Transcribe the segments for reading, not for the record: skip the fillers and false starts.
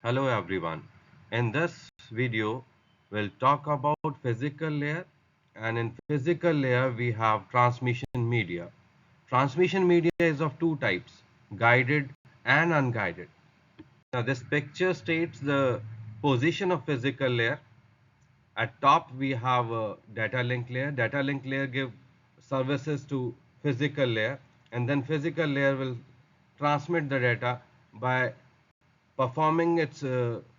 Hello everyone. In this video, we'll talk about physical layer, and in physical layer we have transmission media. Transmission media is of two types, guided and unguided. Now this picture states the position of physical layer. At top we have a data link layer. Data link layer give services to physical layer, and then physical layer will transmit the data by performing its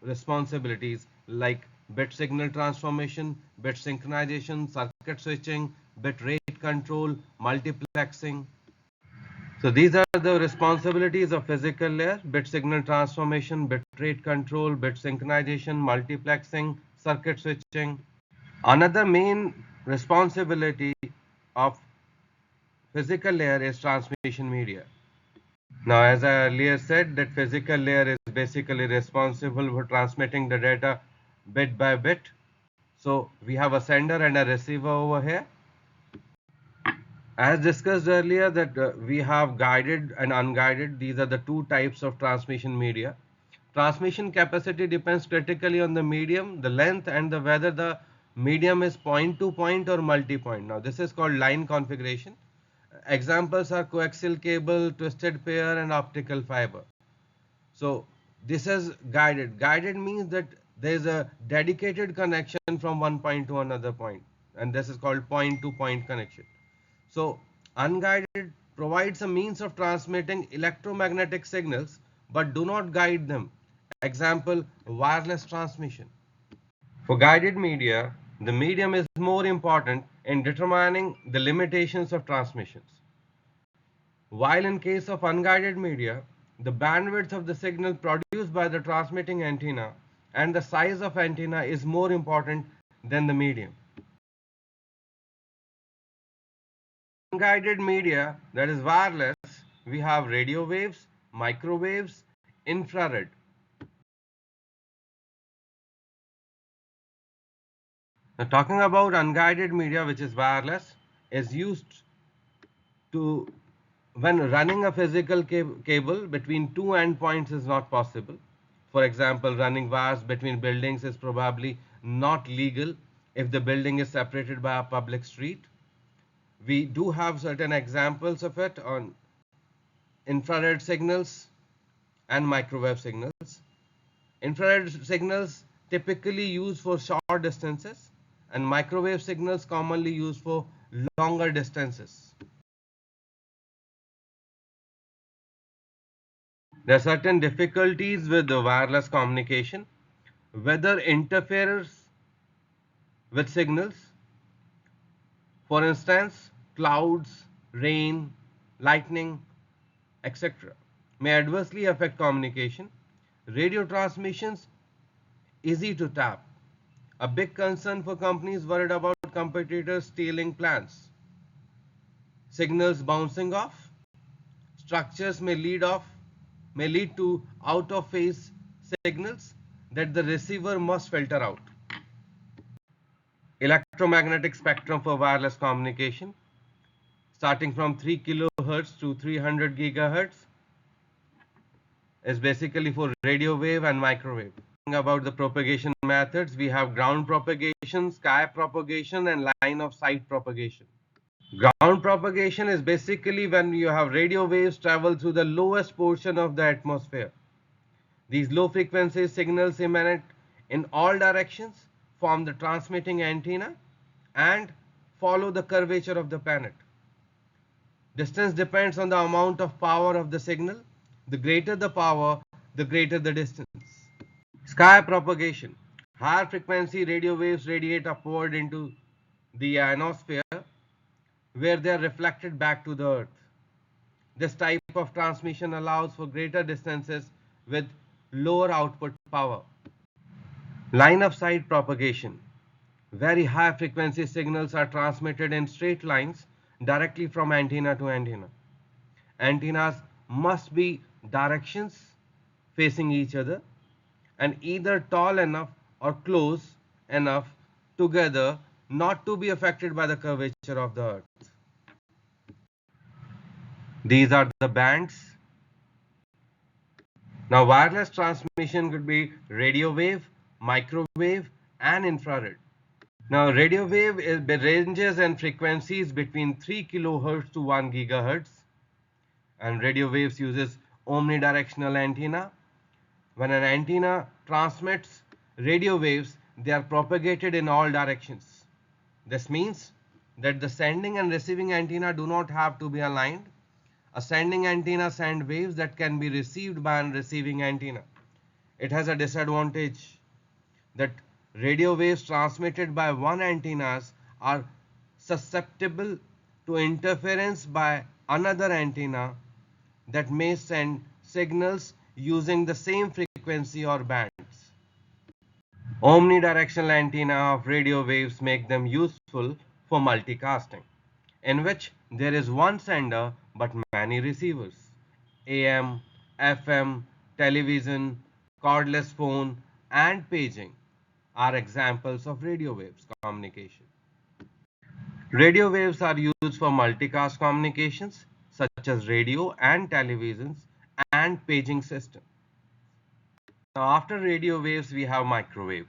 responsibilities like bit signal transformation, bit synchronization, circuit switching, bit rate control, multiplexing. So these are the responsibilities of physical layer: bit signal transformation, bit rate control, bit synchronization, multiplexing, circuit switching. Another main responsibility of physical layer is transmission media. Now, as I earlier said, that physical layer is basically responsible for transmitting the data bit by bit. So we have a sender and a receiver over here. As discussed earlier, that we have guided and unguided. These are the two types of transmission media. Transmission capacity depends critically on the medium, the length, and the whether the medium is point to point or multi-point. Now, this is called line configuration. Examples are coaxial cable, twisted pair, and optical fiber. So this is guided. Guided means that there is a dedicated connection from one point to another point, and this is called point to point connection. So unguided provides a means of transmitting electromagnetic signals but do not guide them. Example, wireless transmission. For guided media, the medium is more important in determining the limitations of transmissions. While in case of unguided media, the bandwidth of the signal produced by the transmitting antenna and the size of antenna is more important than the medium. Unguided media, that is wireless, we have radio waves, microwaves, infrared. Now talking about unguided media, which is wireless, is used to when running a physical cable between two endpoints is not possible. For example, running wires between buildings is probably not legal if the building is separated by a public street. We do have certain examples of it on infrared signals and microwave signals. Infrared signals typically used for short distances, and microwave signals commonly used for longer distances. There are certain difficulties with the wireless communication. Weather interferes with signals. For instance, clouds, rain, lightning, etc. may adversely affect communication. Radio transmissions easy to tap. A big concern for companies worried about competitors stealing plans. Signals bouncing off. Structures may lead to out of phase signals that the receiver must filter out. Electromagnetic spectrum for wireless communication, starting from 3 kilohertz to 300 gigahertz, is basically for radio wave and microwave. About the propagation methods, we have ground propagation, sky propagation, and line of sight propagation. Ground propagation is basically when you have radio waves travel through the lowest portion of the atmosphere. These low frequency signals emanate in all directions, form the transmitting antenna, and follow the curvature of the planet. Distance depends on the amount of power of the signal. The greater the power, the greater the distance. Sky propagation. Higher frequency radio waves radiate upward into the ionosphere where they are reflected back to the earth. This type of transmission allows for greater distances with lower output power. Line of sight propagation. Very high frequency signals are transmitted in straight lines directly from antenna to antenna. Antennas must be directions facing each other and either tall enough or close enough together not to be affected by the curvature of the earth. These are the bands. Now, wireless transmission could be radio wave, microwave, and infrared. Now, radio wave ranges and frequencies between 3 kilohertz to 1 gigahertz, and radio waves uses omnidirectional antenna. When an antenna transmits radio waves, they are propagated in all directions. This means that the sending and receiving antenna do not have to be aligned. A sending antenna sends waves that can be received by a receiving antenna. It has a disadvantage that radio waves transmitted by one antenna are susceptible to interference by another antenna that may send signals using the same frequency or bands. Omnidirectional antenna of radio waves make them useful for multicasting, in which there is one sender but many receivers. AM, FM, television, cordless phone, and paging are examples of radio waves communication. Radio waves are used for multicast communications such as radio and televisions and paging system. Now after radio waves we have microwave.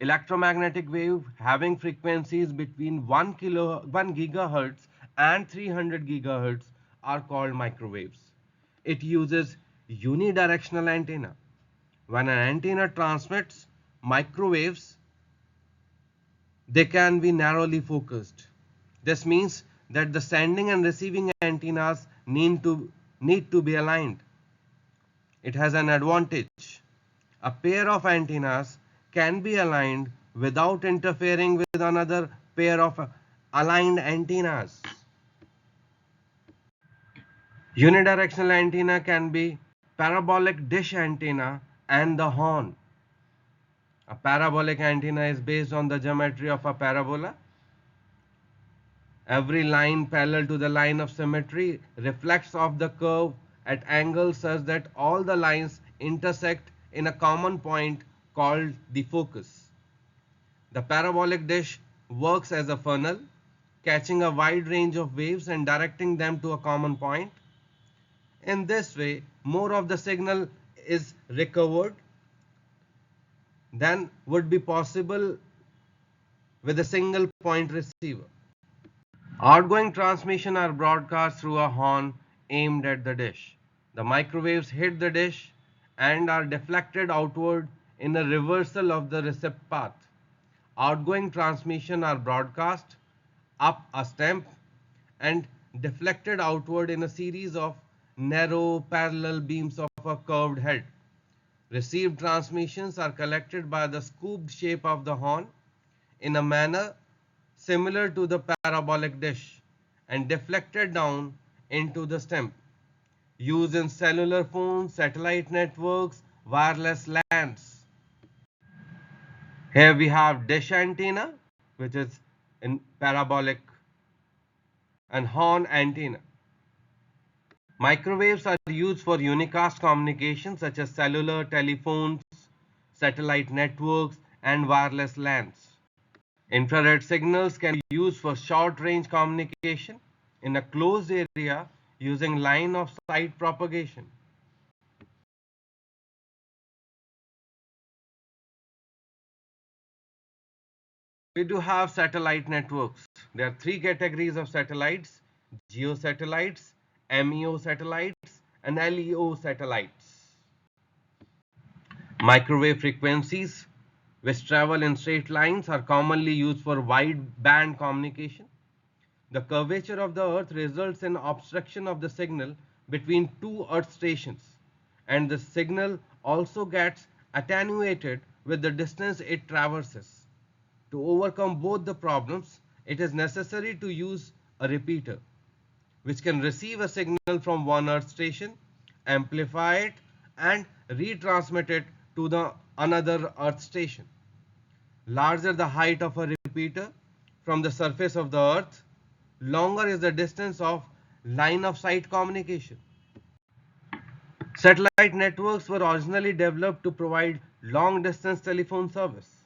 Electromagnetic wave having frequencies between 1 gigahertz and 300 gigahertz are called microwaves. It uses unidirectional antenna. When an antenna transmits microwaves, they can be narrowly focused. This means that the sending and receiving antennas need to be aligned. It has an advantage. A pair of antennas can be aligned without interfering with another pair of aligned antennas. Unidirectional antenna can be parabolic dish antenna and the horn. A parabolic antenna is based on the geometry of a parabola. Every line parallel to the line of symmetry reflects off the curve at angles such that all the lines intersect in a common point called the focus. The parabolic dish works as a funnel, catching a wide range of waves and directing them to a common point. In this way, more of the signal is recovered than would be possible with a single point receiver. Outgoing transmission are broadcast through a horn aimed at the dish. The microwaves hit the dish and are deflected outward in a reversal of the receipt path. Outgoing transmission are broadcast up a stem and deflected outward in a series of narrow parallel beams of a curved head. Received transmissions are collected by the scooped shape of the horn in a manner similar to the parabolic dish and deflected down into the stem. Used in cellular phones, satellite networks, wireless LANs. Here we have dish antenna, which is in parabolic, and horn antenna. Microwaves are used for unicast communication such as cellular, telephones, satellite networks, and wireless LANs. Infrared signals can be used for short-range communication in a closed area using line of sight propagation. We do have satellite networks. There are three categories of satellites: geo satellites, MEO satellites, and LEO satellites. Microwave frequencies, which travel in straight lines, are commonly used for wide band communication. The curvature of the Earth results in obstruction of the signal between two Earth stations, and the signal also gets attenuated with the distance it traverses. To overcome both the problems, it is necessary to use a repeater, which can receive a signal from one Earth station, amplify it, and retransmit it to the another Earth station. Larger the height of a repeater from the surface of the Earth, longer is the distance of line of sight communication. Satellite networks were originally developed to provide long distance telephone service.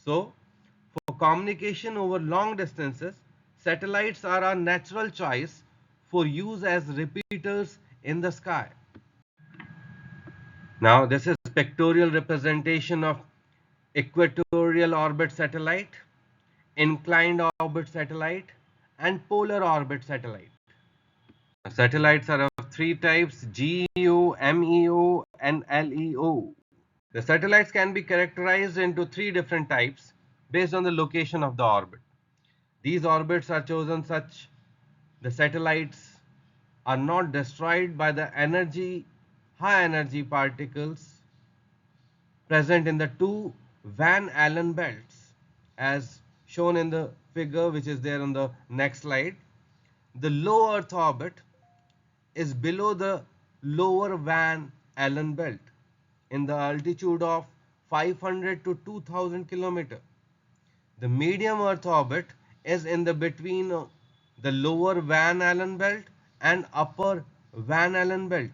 So, for communication over long distances, satellites are a natural choice for use as repeaters in the sky. Now this is pictorial representation of equatorial orbit satellite, inclined orbit satellite, and polar orbit satellite. Satellites are of three types: GEO, MEO, and LEO. The satellites can be characterized into three different types based on the location of the orbit. These orbits are chosen such the satellites are not destroyed by the high energy particles present in the two Van Allen belts as shown in the figure which is there on the next slide. The low Earth orbit is below the lower Van Allen belt in the altitude of 500 to 2000 km. The medium Earth orbit is in the between the lower Van Allen belt and upper Van Allen belt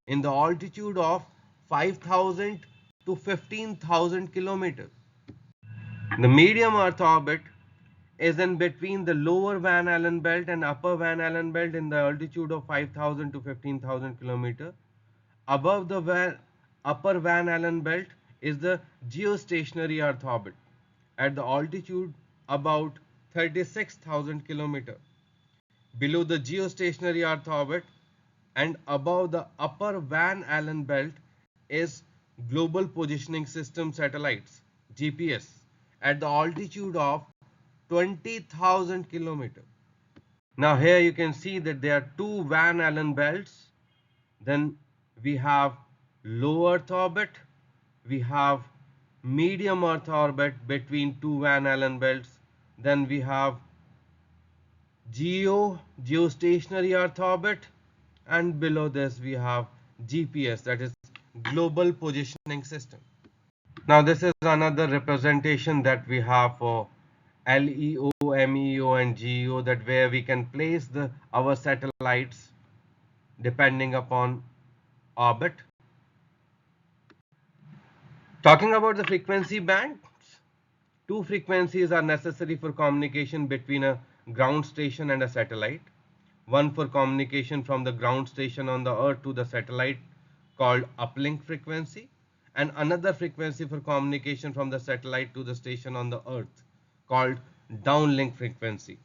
in the altitude of 5000 to 15,000 km. The medium Earth orbit is in between the lower Van Allen belt and upper Van Allen belt in the altitude of 5,000 to 15,000 km. Above the upper Van Allen belt is the geostationary Earth orbit at the altitude about 36,000 km. Below the geostationary Earth orbit and above the upper Van Allen belt is Global Positioning System satellites GPS at the altitude of 20,000 km. Now here you can see that there are two Van Allen belts. Then we have low Earth orbit, we have medium Earth orbit between two Van Allen belts, then we have geostationary Earth orbit, and below this we have GPS, that is Global Positioning System. Now this is another representation that we have for LEO, MEO and GEO, that where we can place our satellites depending upon orbit. Talking about the frequency bands, two frequencies are necessary for communication between a ground station and a satellite. One for communication from the ground station on the Earth to the satellite called uplink frequency, and another frequency for communication from the satellite to the station on the Earth called downlink frequency.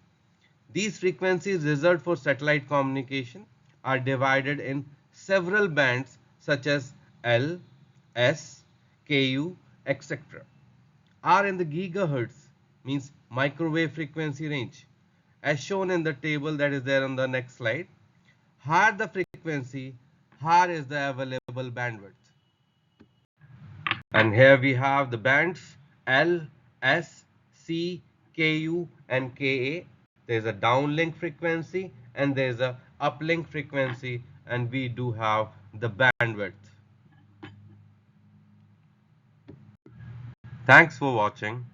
These frequencies reserved for satellite communication are divided in several bands such as L, S, Ku, etc. Are in the gigahertz, means microwave frequency range, as shown in the table that is there on the next slide. Higher the frequency, higher is the available bandwidth. And here we have the bands L, S, C, Ku and Ka. There is a downlink frequency and there is a uplink frequency, and we do have the bandwidth. Thanks for watching.